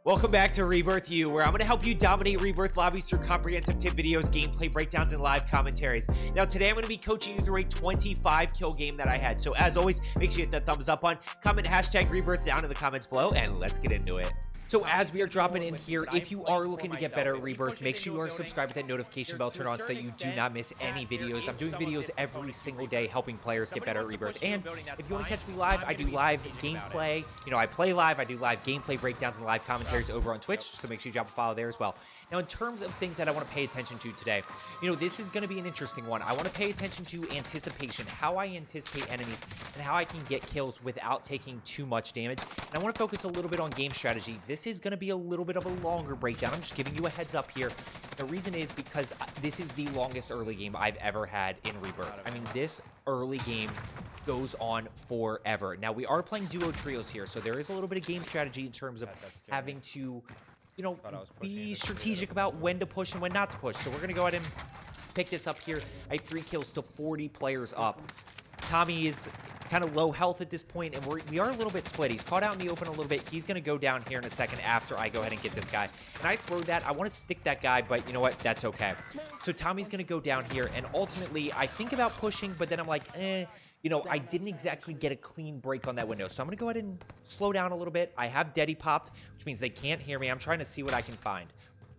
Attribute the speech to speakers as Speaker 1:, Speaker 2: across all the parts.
Speaker 1: Welcome back to Rebirth U, where I'm going to help you dominate Rebirth lobbies through comprehensive tip videos, gameplay breakdowns, and live commentaries. Now, today I'm going to be coaching you through a 25 kill game that I had. So, as always, make sure you hit that thumbs up on, comment hashtag Rebirth down in the comments below, and let's get into it. So as we are dropping in here, if you are looking to get better at Rebirth, make sure you are subscribed with that notification bell turned on so that you do not miss any videos. I'm doing videos every single day helping players get better at Rebirth. And if you want to catch me live, I do live gameplay. I play live. I do live gameplay breakdowns and live commentaries over on Twitch, so make sure you drop a follow there as well. Now, in terms of things that I want to pay attention to today, this is going to be an interesting one. I want to pay attention to anticipation, how I anticipate enemies, and how I can get kills without taking too much damage. And I want to focus a little bit on game strategy. This is going to be a little bit of a longer breakdown. I'm just giving you a heads up here. The reason is because this is the longest early game I've ever had in Rebirth. I mean, this early game goes on forever. Now, we are playing duo trios here, so there is a little bit of game strategy in terms of having to be strategic about when to push and when not to push. So we're going to go ahead and pick this up here. I have 3 kills to 40 players up. Tommy is kind of low health at this point, and we are a little bit split. He's caught out in the open a little bit. He's going to go down here in a second after I go ahead and get this guy. And I throw that. I want to stick that guy, but you know what? That's okay. So Tommy's going to go down here, and ultimately, I think about pushing, but then I'm like, I didn't exactly get a clean break on that window. So I'm going to go ahead and slow down a little bit. I have Deddy popped, which means they can't hear me. I'm trying to see what I can find.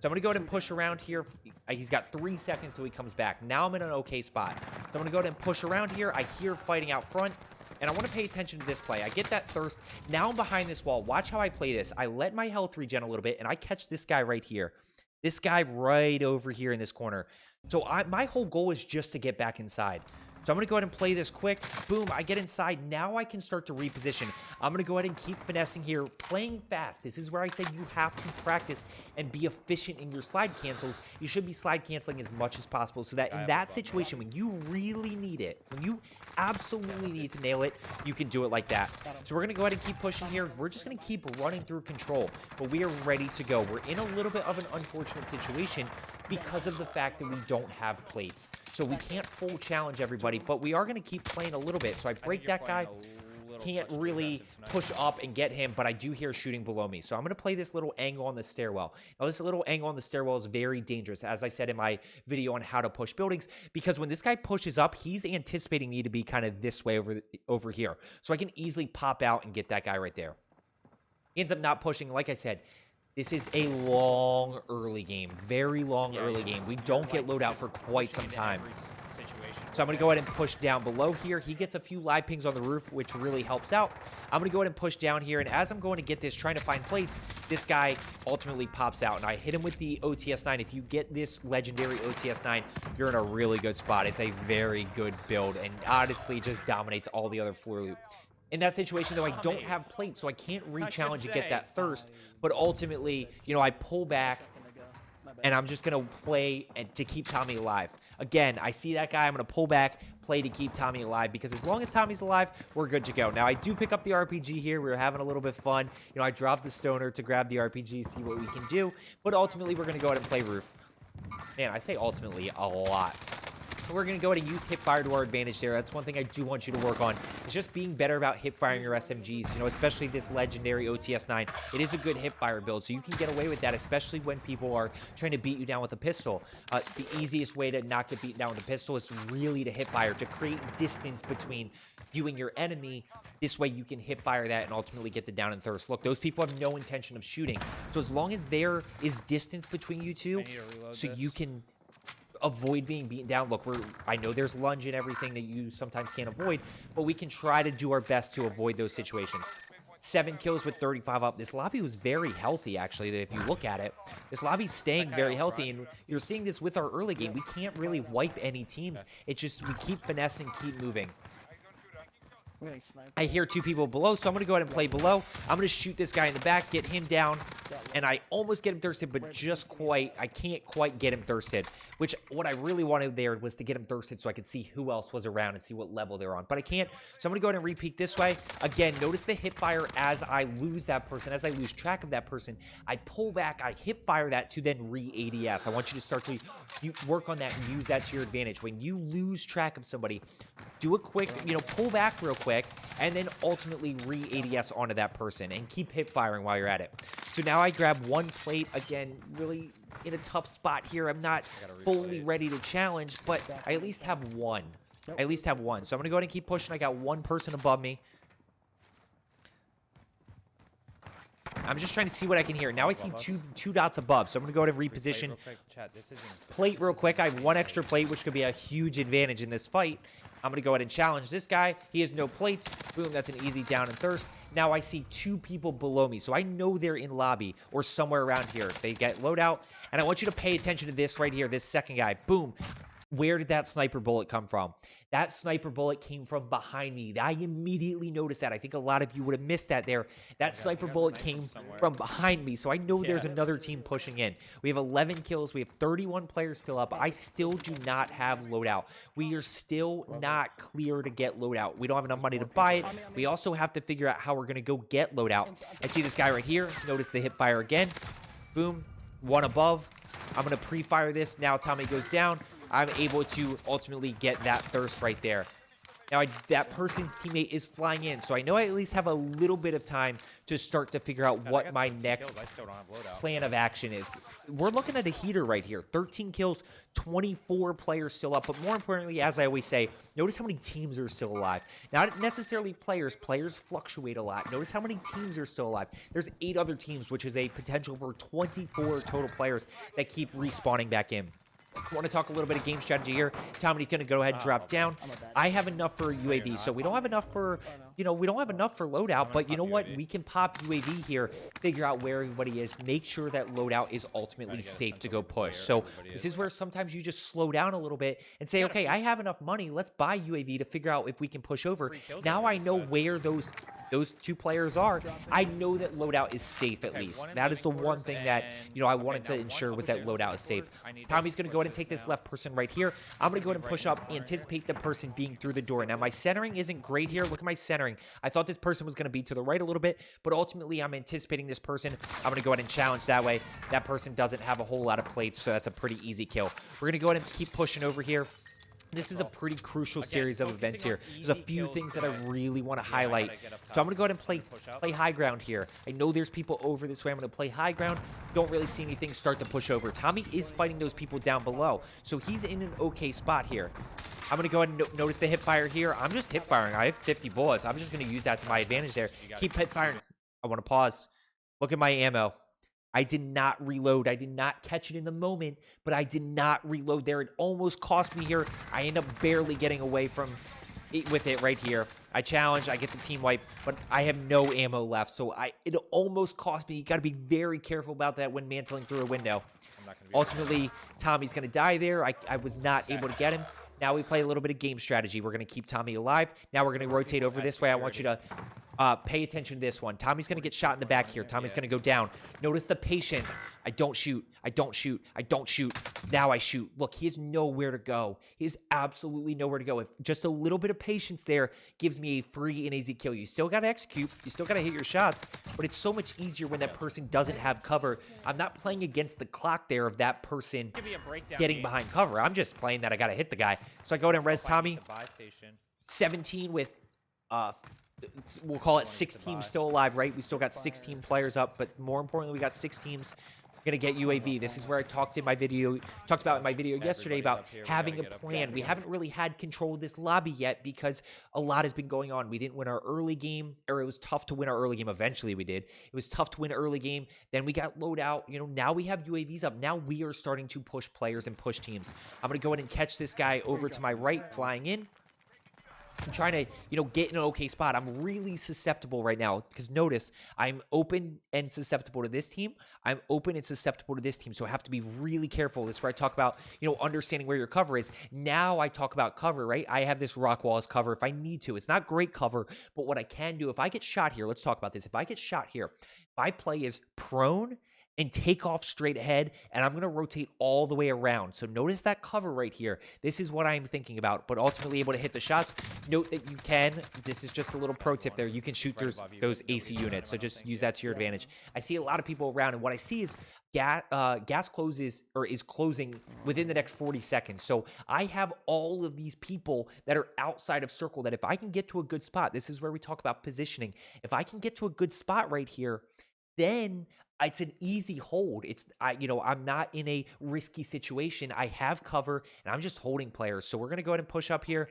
Speaker 1: So I'm going to go ahead and push around here. He's got 3 seconds till he comes back. Now I'm in an okay spot. So I'm going to go ahead and push around here. I hear fighting out front, and I want to pay attention to this play. I get that thirst. Now I'm behind this wall. Watch how I play this. I let my health regen a little bit, and I catch this guy right here. This guy right over here in this corner. So my whole goal is just to get back inside. So I'm going to go ahead and play this quick. Boom, I get inside. Now I can start to reposition. I'm going to go ahead and keep finessing here, playing fast. This is where I say you have to practice and be efficient in your slide cancels. You should be slide canceling as much as possible so that in that situation, when you really need it, when you absolutely need to nail it, you can do it like that. So we're going to go ahead and keep pushing here. We're just going to keep running through control, but we are ready to go. We're in a little bit of an unfortunate situation because of the fact that we don't have plates. So we can't full challenge everybody, but we are going to keep playing a little bit. So I break that guy. Can't really push up and get him, but I do hear shooting below me. So I'm going to play this little angle on the stairwell. Now, this little angle on the stairwell is very dangerous, as I said in my video on how to push buildings, because when this guy pushes up, he's anticipating me to be kind of this way over here. So I can easily pop out and get that guy right there. He ends up not pushing. Like I said, this is a long early game, very long early game. We don't get loadout for quite some time. So I'm going to go ahead and push down below here. He gets a few live pings on the roof, which really helps out. I'm going to go ahead and push down here, and as I'm going to get this, trying to find plates, this guy ultimately pops out, and I hit him with the OTS-9. If you get this legendary OTS-9, you're in a really good spot. It's a very good build, and honestly, just dominates all the other floor loot. In that situation, though, I don't have plates, so I can't re-challenge and get that thirst, but ultimately, I pull back, and I'm just going to play to keep Tommy alive. Again, I see that guy. I'm going to pull back, play to keep Tommy alive, because as long as Tommy's alive, we're good to go. Now, I do pick up the RPG here. We're having a little bit of fun. I dropped the stoner to grab the RPG, see what we can do. But ultimately, we're going to go ahead and play roof. Man, I say ultimately a lot. We're going to go ahead and use hipfire to our advantage there. That's one thing I do want you to work on. It's just being better about hipfiring your SMGs, especially this legendary OTS-9. It is a good hipfire build, so you can get away with that, especially when people are trying to beat you down with a pistol. The easiest way to not get beaten down with a pistol is really to hipfire, to create distance between you and your enemy. This way you can hipfire that and ultimately get the down and thirst. Look, those people have no intention of shooting. So as long as there is distance between you two, so you can avoid being beaten down. Look, I know there's lunge and everything that you sometimes can't avoid, but we can try to do our best to avoid those situations. 7 kills with 35 up. This lobby was very healthy, actually, if you look at it. This lobby's staying very healthy, and you're seeing this with our early game. We can't really wipe any teams. It's just we keep finessing, keep moving. I hear 2 people below, so I'm going to go ahead and play below. I'm going to shoot this guy in the back, get him down, and I almost get him thirsted, but I can't quite get him thirsted, which what I really wanted there was to get him thirsted so I could see who else was around and see what level they're on, but I can't. So I'm going to go ahead and repeat this way. Again, notice the hip fire as I lose that person, as I lose track of that person. I pull back, I hip fire that to then re-ADS. I want you to start to work on that and use that to your advantage. When you lose track of somebody, do a quick, pull back real quick, and then ultimately re-ADS onto that person and keep hip firing while you're at it. So now I grab 1 plate. Again, really in a tough spot here. I'm not fully ready to challenge, but I at least have 1. I at least have 1. So I'm going to go ahead and keep pushing. I got 1 person above me. I'm just trying to see what I can hear. Now I see two dots above, so I'm going to go ahead and reposition. Plate real quick. I have 1 extra plate, which could be a huge advantage in this fight. I'm going to go ahead and challenge this guy. He has no plates. Boom, that's an easy down and thirst. Now I see 2 people below me, so I know they're in lobby or somewhere around here. They get loadout, and I want you to pay attention to this right here, this second guy. Boom. Where did that sniper bullet come from? That sniper bullet came from behind me. I immediately noticed that. I think a lot of you would have missed that there. That sniper bullet came from behind me, so I know there's another team pushing in. We have 11 kills. We have 31 players still up. I still do not have loadout. We are still not clear to get loadout. We don't have enough money to buy it. We also have to figure out how we're going to go get loadout. I see this guy right here. Notice the hip fire again. Boom. 1 above. I'm going to pre-fire this. Now Tommy goes down. I'm able to ultimately get that thirst right there. Now, that person's teammate is flying in, so I know I at least have a little bit of time to start to figure out what my next plan of action is. We're looking at a heater right here. 13 kills, 24 players still up, but more importantly, as I always say, notice how many teams are still alive. Not necessarily players. Players fluctuate a lot. Notice how many teams are still alive. There's 8 other teams, which is a potential for 24 total players that keep respawning back in. I want to talk a little bit of game strategy here. Tommy's going to go ahead and drop down. I have enough for UAV, so we don't have enough for, we don't have enough for loadout, but you know what? We can pop UAV here, figure out where everybody is, make sure that loadout is ultimately safe to go push. So this is where sometimes you just slow down a little bit and say, okay, I have enough money. Let's buy UAV to figure out if we can push over. Now I know where those 2 players are. I know that loadout is safe at least. That is the one thing that, I wanted to ensure was that loadout is safe. Tommy's going to go ahead and take this left person right here. I'm going to go ahead and push up, anticipate the person being through the door. Now, my centering isn't great here. Look at my centering. I thought this person was going to be to the right a little bit, but ultimately, I'm anticipating this person. I'm going to go ahead and challenge that way. That person doesn't have a whole lot of plates, so that's a pretty easy kill. We're going to go ahead and keep pushing over here. This is a pretty crucial series of events here. There's a few things that I really want to highlight. So I'm going to go ahead and play high ground here. I know there's people over this way. I'm going to play high ground. Don't really see anything start to push over. Tommy is fighting those people down below. So he's in an okay spot here. I'm going to go ahead and notice the hip fire here. I'm just hip firing. I have 50 bullets. I'm just going to use that to my advantage there. Keep hip firing. I want to pause. Look at my ammo. I did not reload. I did not catch it in the moment, but I did not reload there. It almost cost me here. I end up barely getting away from it with it right here. I challenge. I get the team wipe, but I have no ammo left, so it almost cost me. You got to be very careful about that when mantling through a window. Ultimately, Tommy's going to die there. I was not able to get him. Now we play a little bit of game strategy. We're going to keep Tommy alive. Now we're going to rotate over this way. I want you to pay attention to this one. Tommy's going to get shot in the back here. Tommy's going to go down. Notice the patience. I don't shoot. I don't shoot. I don't shoot. Now I shoot. Look, he has nowhere to go. He has absolutely nowhere to go. If just a little bit of patience there gives me a free and easy kill. You still got to execute. You still got to hit your shots, but it's so much easier when that person doesn't have cover. I'm not playing against the clock there of that person getting behind cover. I'm just playing that I got to hit the guy. So I go ahead and res Tommy. 17 with, we'll call it 6 teams still alive, right? We still got 16 players up, but more importantly, we got 6 teams gonna get UAV. This is where I talked about in my video yesterday about having a plan. We haven't really had control of this lobby yet because a lot has been going on. We didn't win our early game, or it was tough to win our early game. Eventually we did. It was tough to win early game. Then we got loadout. Now we have UAVs up. Now we are starting to push players and push teams. I'm gonna go ahead and catch this guy over to my right, flying in. I'm trying to, get in an okay spot. I'm really susceptible right now because notice I'm open and susceptible to this team. I'm open and susceptible to this team. So I have to be really careful. This is where I talk about, understanding where your cover is. Now I talk about cover, right? I have this rock wall as cover if I need to. It's not great cover, but what I can do, if I get shot here, let's talk about this. If I get shot here, my play is prone and take off straight ahead, and I'm going to rotate all the way around. So notice that cover right here. This is what I'm thinking about, but ultimately able to hit the shots. Note that you can, this is just a little pro tip there, you can shoot those AC units, so just use that to your advantage. I see a lot of people around, and what I see is gas closes, or is closing within the next 40 seconds. So I have all of these people that are outside of circle that if I can get to a good spot, this is where we talk about positioning. If I can get to a good spot right here, then It's an easy hold. I'm not in a risky situation. I have cover, and I'm just holding players. So we're going to go ahead and push up here.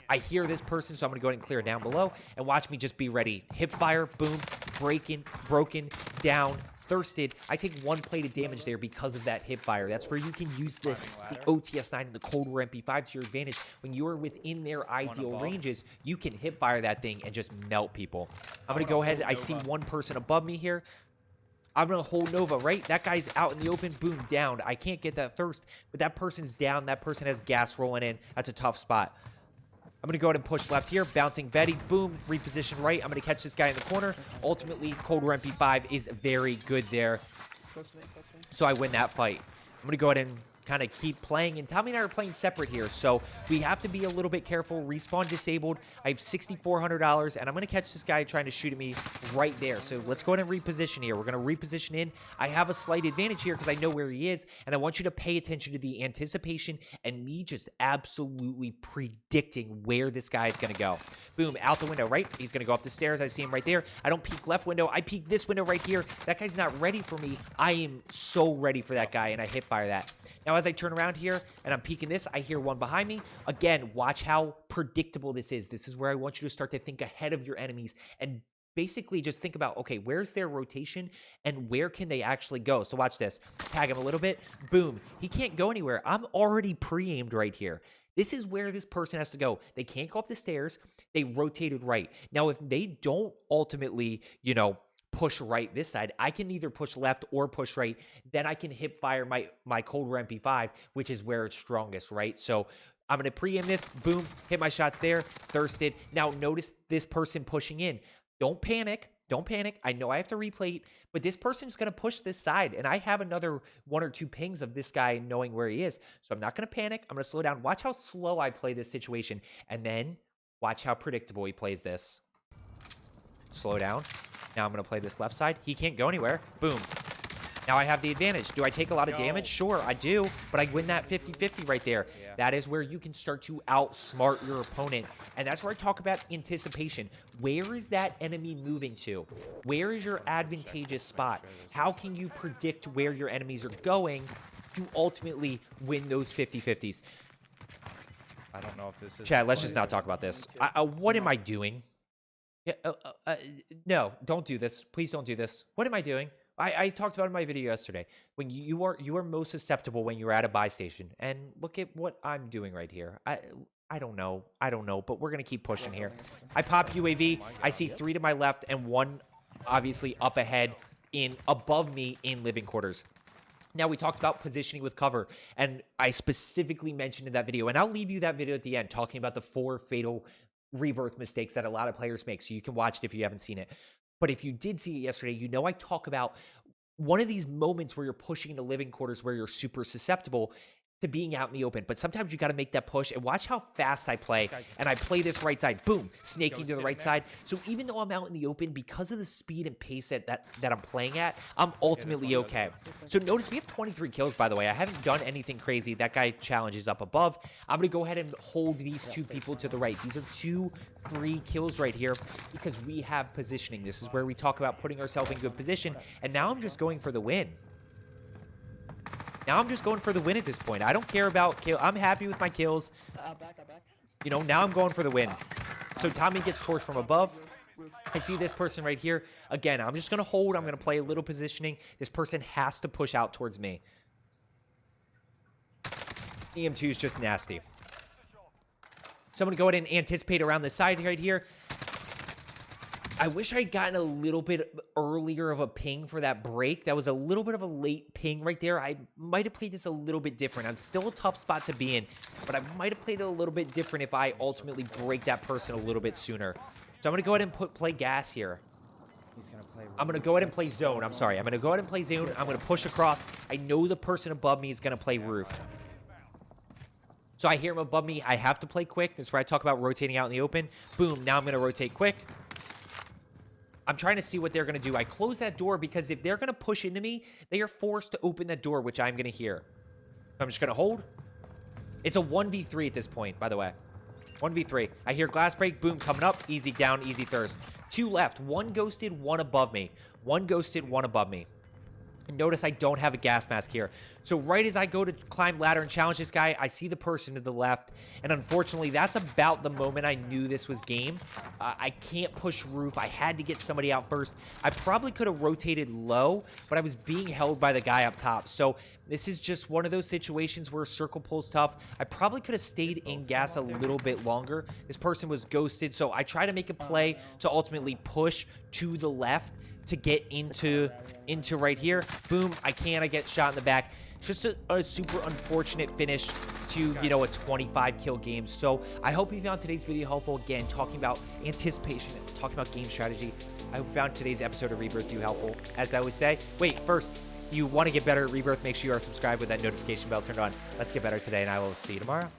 Speaker 1: I hear this person, so I'm going to go ahead and clear down below. And watch me just be ready. Hip fire, boom, breaking, broken, down, thirsted. I take 1 plate of damage there because of that hip fire. That's where you can use the OTS-9 and the Cold War MP5 to your advantage. When you are within their ideal ranges, you can hip fire that thing and just melt people. I'm going to go ahead. I see one person above me here. I'm going to hold Nova, right? That guy's out in the open. Boom, down. I can't get that thirst, but that person's down. That person has gas rolling in. That's a tough spot. I'm going to go ahead and push left here. Bouncing Betty. Boom. Reposition right. I'm going to catch this guy in the corner. Ultimately, Cold War MP5 is very good there. So I win that fight. I'm going to go ahead and kind of keep playing. And Tommy and I are playing separate here. So we have to be a little bit careful. Respawn disabled. I have $6,400. And I'm going to catch this guy trying to shoot at me right there. So let's go ahead and reposition here. We're going to reposition in. I have a slight advantage here because I know where he is. And I want you to pay attention to the anticipation and me just absolutely predicting where this guy is going to go. Boom, out the window, right? He's going to go up the stairs. I see him right there. I don't peek left window. I peek this window right here. That guy's not ready for me. I am so ready for that guy, and I hip fire that. Now, as I turn around here and I'm peeking this, I hear one behind me. Again, watch how predictable this is. This is where I want you to start to think ahead of your enemies and basically just think about, okay, where's their rotation and where can they actually go? So watch this. Tag him a little bit. Boom. He can't go anywhere. I'm already pre-aimed right here. This is where this person has to go. They can't go up the stairs. They rotated right. Now, if they don't ultimately, push right this side, I can either push left or push right. Then I can hip fire my Cold War MP5, which is where it's strongest, right? So I'm going to pre-aim this. Boom. Hit my shots there. Thirsted. Now, notice this person pushing in. Don't panic. Don't panic. I know I have to replate, but this person's going to push this side, and I have another 1 or 2 pings of this guy knowing where he is. So I'm not going to panic. I'm going to slow down. Watch how slow I play this situation, and then watch how predictable he plays this. Slow down. Now I'm going to play this left side. He can't go anywhere. Boom. Now I have the advantage. Do I take a lot of damage? Sure, I do, but I win that 50-50 right there. Yeah. That is where you can start to outsmart your opponent, and that's where I talk about anticipation. Where is that enemy moving to? Where is your advantageous spot? How can you predict where your enemies are going to ultimately win those 50-50s?
Speaker 2: I don't know if this is...
Speaker 1: Chad, let's just not talk about this. What am I doing? Yeah, no, don't do this. Please don't do this. What am I doing? I talked about it in my video yesterday. When you are most susceptible when you're at a buy station. And look at what I'm doing right here. I don't know. But we're going to keep pushing here. I pop UAV. I see 3 to my left and 1 obviously up ahead above me in living quarters. Now, we talked about positioning with cover, and I specifically mentioned in that video, and I'll leave you that video at the end talking about the 4 fatal Rebirth mistakes that a lot of players make, so you can watch it if you haven't seen it. But if you did see it yesterday, I talk about one of these moments where you're pushing into living quarters where you're super susceptible to being out in the open. But sometimes you got to make that push, and watch how fast I play. And I play this right side. Boom. Snaking to the right side. So even though I'm out in the open, because of the speed and pace that I'm playing at, I'm ultimately okay. So notice we have 23 kills, by the way. I haven't done anything crazy. That guy challenges up above. I'm going to go ahead and hold these 2 people to the right. These are 2 free kills right here because we have positioning. This is where we talk about putting ourselves in good position. And now I'm just going for the win. Now I'm just going for the win at this point. I don't care about kill. I'm happy with my kills.
Speaker 3: Back.
Speaker 1: Now I'm going for the win. So Tommy gets torched from above. I see this person right here. Again, I'm just going to hold. I'm going to play a little positioning. This person has to push out towards me. EM2 is just nasty. So I'm going to go ahead and anticipate around the side right here. I wish I had gotten a little bit earlier of a ping for that break. That was a little bit of a late ping right there. I might have played this a little bit different. It's still a tough spot to be in, but I might have played it a little bit different if I ultimately break that person a little bit sooner. So I'm going to go ahead and play gas here. I'm going to go ahead and play zone. I'm sorry. I'm going to go ahead and play zone. I'm going to push across. I know the person above me is going to play roof. So I hear him above me. I have to play quick. This is where I talk about rotating out in the open. Boom. Now I'm going to rotate quick. I'm trying to see what they're going to do. I close that door because if they're going to push into me, they are forced to open that door, which I'm going to hear. So I'm just going to hold. It's a 1v3 at this point, by the way. 1v3. I hear glass break. Boom, coming up. Easy down, easy thirst. 2 left. 1 ghosted, 1 above me. One ghosted, one above me. Notice I don't have a gas mask here. So right as I go to climb ladder and challenge this guy, I see the person to the left. And unfortunately, that's about the moment I knew this was game. I can't push roof. I had to get somebody out first. I probably could have rotated low, but I was being held by the guy up top. So this is just one of those situations where circle pull's tough. I probably could have stayed in gas a little bit longer. This person was ghosted, so I try to make a play to ultimately push to the left to get into right here. Boom, I get shot in the back. Just a super unfortunate finish to, you know, a 25 kill game. So I hope you found today's video helpful. Again, talking about anticipation, talking about game strategy. I hope you found today's episode of Rebirth U helpful. As I always say, wait, first, you want to get better at Rebirth, make sure you are subscribed with that notification bell turned on. Let's get better today, and I will see you tomorrow.